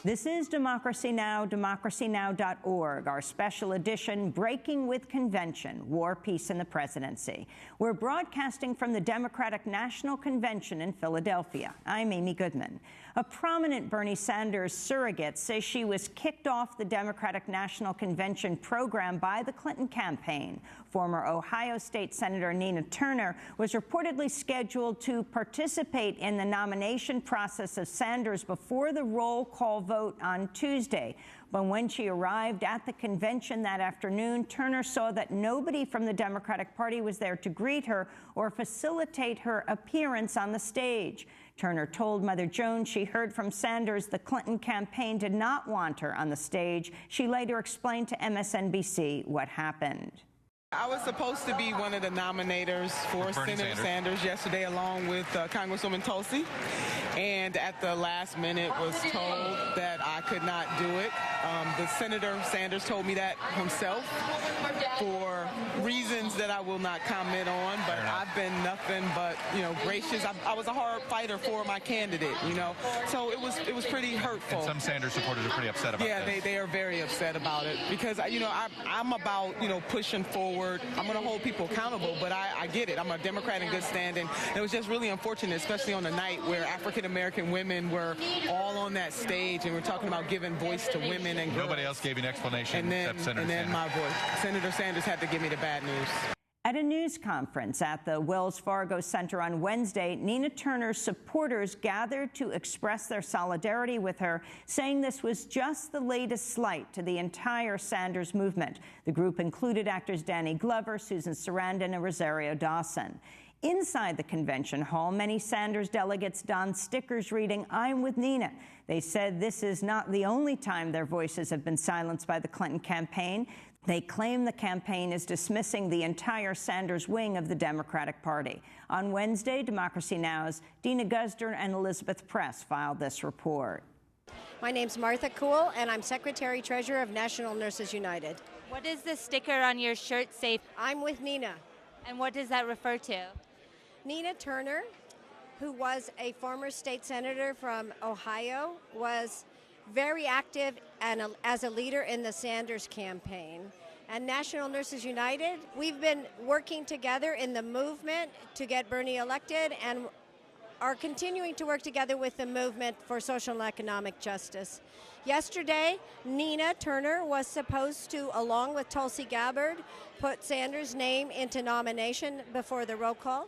This is Democracy Now!, democracynow.org, our special edition, Breaking with Convention, War, Peace, and the Presidency. We're broadcasting from the Democratic National Convention in Philadelphia. I'm Amy Goodman. A prominent Bernie Sanders surrogate says she was kicked off the Democratic National Convention program by the Clinton campaign. Former Ohio State Senator Nina Turner was reportedly scheduled to participate in the nomination process of Sanders before the roll call vote on Tuesday. But when she arrived at the convention that afternoon, Turner saw that nobody from the Democratic Party was there to greet her or facilitate her appearance on the stage. Turner told Mother Jones she heard from Sanders the Clinton campaign did not want her on the stage. She later explained to MSNBC what happened. I was supposed to be one of the nominators for Senator Sanders yesterday, along with Congresswoman Tulsi, and at the last minute was told that I could not do it. The Senator Sanders told me that himself for reasons that I will not comment on, but I've been nothing but, gracious. I was a hard fighter for my candidate, so it was pretty hurtful. And some Sanders supporters are pretty upset about this. Yeah, they are very upset about it because, I'm about, pushing forward. I'm going to hold people accountable, but I get it. I'm a Democrat in good standing. And it was just really unfortunate, especially on the night where African-American women were all on that stage and we're talking about giving voice to women and girls. Nobody else gave you an explanation except Senator Sanders. And then my voice. Senator Sanders had to give me the bad news. At a news conference at the Wells Fargo Center on Wednesday, Nina Turner's supporters gathered to express their solidarity with her, saying this was just the latest slight to the entire Sanders movement. The group included actors Danny Glover, Susan Sarandon, and Rosario Dawson. Inside the convention hall, many Sanders delegates donned stickers reading, "I'm with Nina." They said this is not the only time their voices have been silenced by the Clinton campaign. They claim the campaign is dismissing the entire Sanders wing of the Democratic Party. On Wednesday, Democracy Now!'s Dina Guzder and Elizabeth Press filed this report. My name's Martha Kuhl, and I'm Secretary-Treasurer of National Nurses United. What does the sticker on your shirt say? I'm with Nina. And what does that refer to? Nina Turner, who was a former state senator from Ohio, was very active and as a leader in the Sanders campaign. And National Nurses United, we've been working together in the movement to get Bernie elected and are continuing to work together with the movement for social and economic justice. Yesterday, Nina Turner was supposed to, along with Tulsi Gabbard, put Sanders' name into nomination before the roll call,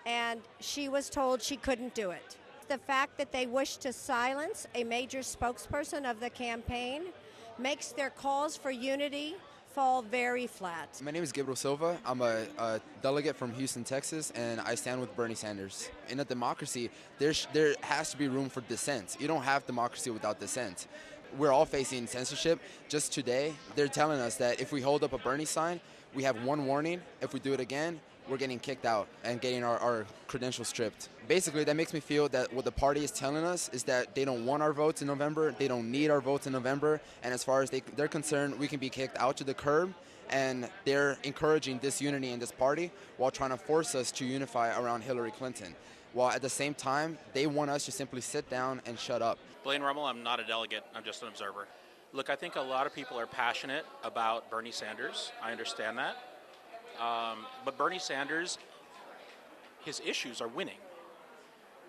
and she was told she couldn't do it. The fact that they wish to silence a major spokesperson of the campaign makes their calls for unity fall very flat. My name is Gabriel Silva. I'm a delegate from Houston, Texas, and I stand with Bernie Sanders. In a democracy, there has to be room for dissent. You don't have democracy without dissent. We're all facing censorship. Just today, they're telling us that if we hold up a Bernie sign, we have one warning. If we do it again, we're getting kicked out and getting our credentials stripped. Basically, that makes me feel that what the party is telling us is that they don't want our votes in November, they don't need our votes in November, and as far as they're concerned, we can be kicked out to the curb, and they're encouraging disunity in this party while trying to force us to unify around Hillary Clinton, while at the same time, they want us to simply sit down and shut up. Blaine Rummel, I'm not a delegate, I'm just an observer. Look, I think a lot of people are passionate about Bernie Sanders. I understand that. But Bernie Sanders, his issues are winning.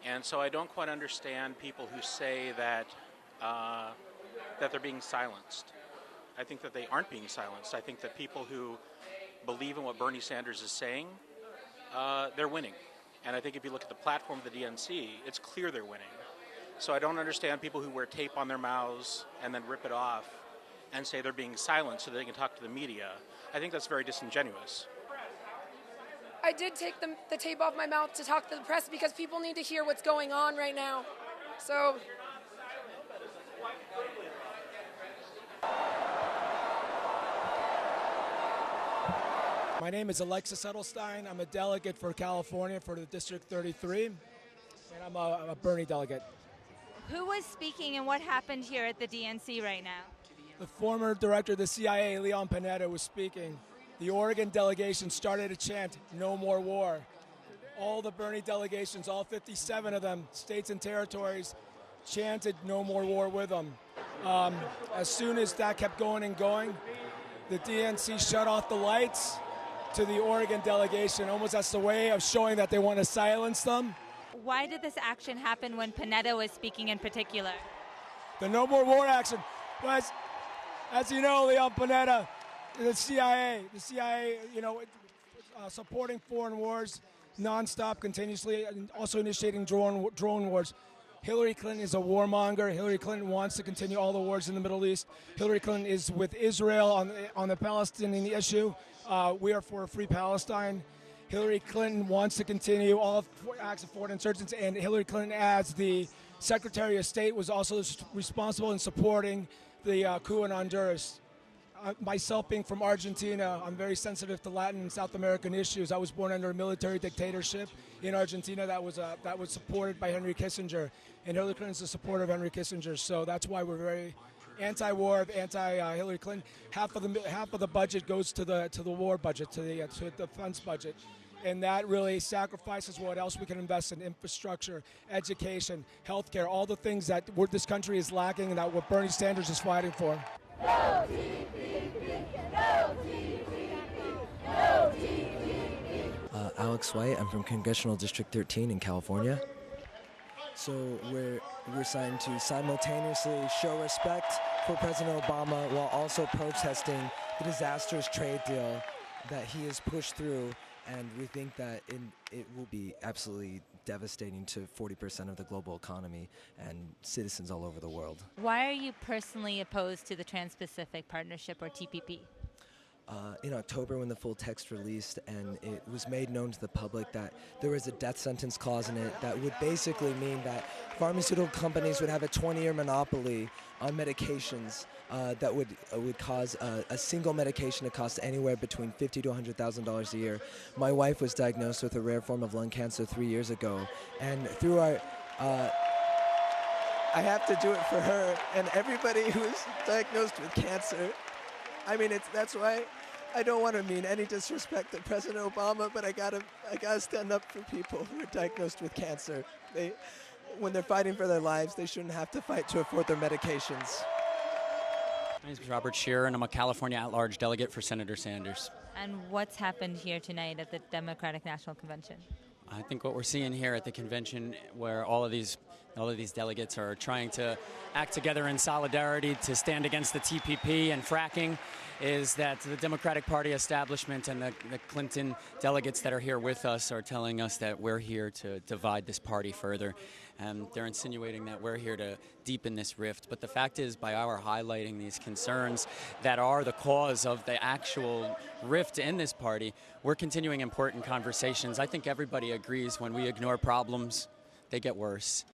And so I don't quite understand people who say that they're being silenced. I think that they aren't being silenced. I think that people who believe in what Bernie Sanders is saying, they're winning. And I think if you look at the platform of the DNC, it's clear they're winning. So I don't understand people who wear tape on their mouths and then rip it off and say they're being silenced so they can talk to the media. I think that's very disingenuous. I did take the tape off my mouth to talk to the press because people need to hear what's going on right now. So. My name is Alexis Edelstein. I'm a delegate for California for the District 33, and I'm a Bernie delegate. Who was speaking and what happened here at the DNC right now? The former director of the CIA, Leon Panetta, was speaking. The Oregon delegation started a chant, "No more war." All the Bernie delegations, all 57 of them, states and territories, chanted no more war with them. As soon as that kept going and going, the DNC shut off the lights to the Oregon delegation, almost as a way of showing that they want to silence them. Why did this action happen when Panetta was speaking in particular? The no more war action was, as you know, Leon Panetta, the CIA, supporting foreign wars nonstop, continuously, and also initiating drone wars. Hillary Clinton is a warmonger. Hillary Clinton wants to continue all the wars in the Middle East. Hillary Clinton is with Israel on the Palestinian issue. We are for a free Palestine. Hillary Clinton wants to continue all acts of foreign insurgents, and Hillary Clinton, as the Secretary of State, was also responsible in supporting the coup in Honduras. Myself being from Argentina, I'm very sensitive to Latin and South American issues. I was born under a military dictatorship in Argentina that was supported by Henry Kissinger, and Hillary Clinton is a supporter of Henry Kissinger. So that's why we're very anti-war, anti-Hillary Clinton. Half of the budget goes to the war budget, to the defense budget, and that really sacrifices what else we can invest in: infrastructure, education, healthcare, all the things that this country is lacking, and that what Bernie Sanders is fighting for. No TPP, no TPP, no TPP. Alex White, I'm from Congressional District 13 in California. So we're trying to simultaneously show respect for President Obama while also protesting the disastrous trade deal that he has pushed through, and we think that it will be absolutely devastating to 40% of the global economy and citizens all over the world. Why are you personally opposed to the Trans-Pacific Partnership, or TPP? In October, when the full text released and it was made known to the public that there was a death sentence clause in it that would basically mean that pharmaceutical companies would have a 20-year monopoly on medications that would cause a single medication to cost anywhere between $50,000 to $100,000 a year. My wife was diagnosed with a rare form of lung cancer 3 years ago, and through our I have to do it for her and everybody who is diagnosed with cancer. I mean, that's why I don't want to mean any disrespect to President Obama, but I gotta stand up for people who are diagnosed with cancer. When they're fighting for their lives, they shouldn't have to fight to afford their medications. My name is Robert Shearer, and I'm a California at-large delegate for Senator Sanders. And what's happened here tonight at the Democratic National Convention? I think what we're seeing here at the convention, where all of these delegates are trying to act together in solidarity to stand against the TPP and fracking, is that the Democratic Party establishment and the Clinton delegates that are here with us are telling us that we're here to divide this party further. And they're insinuating that we're here to deepen this rift. But the fact is, by our highlighting these concerns that are the cause of the actual rift in this party, we're continuing important conversations. I think everybody agrees when we ignore problems, they get worse.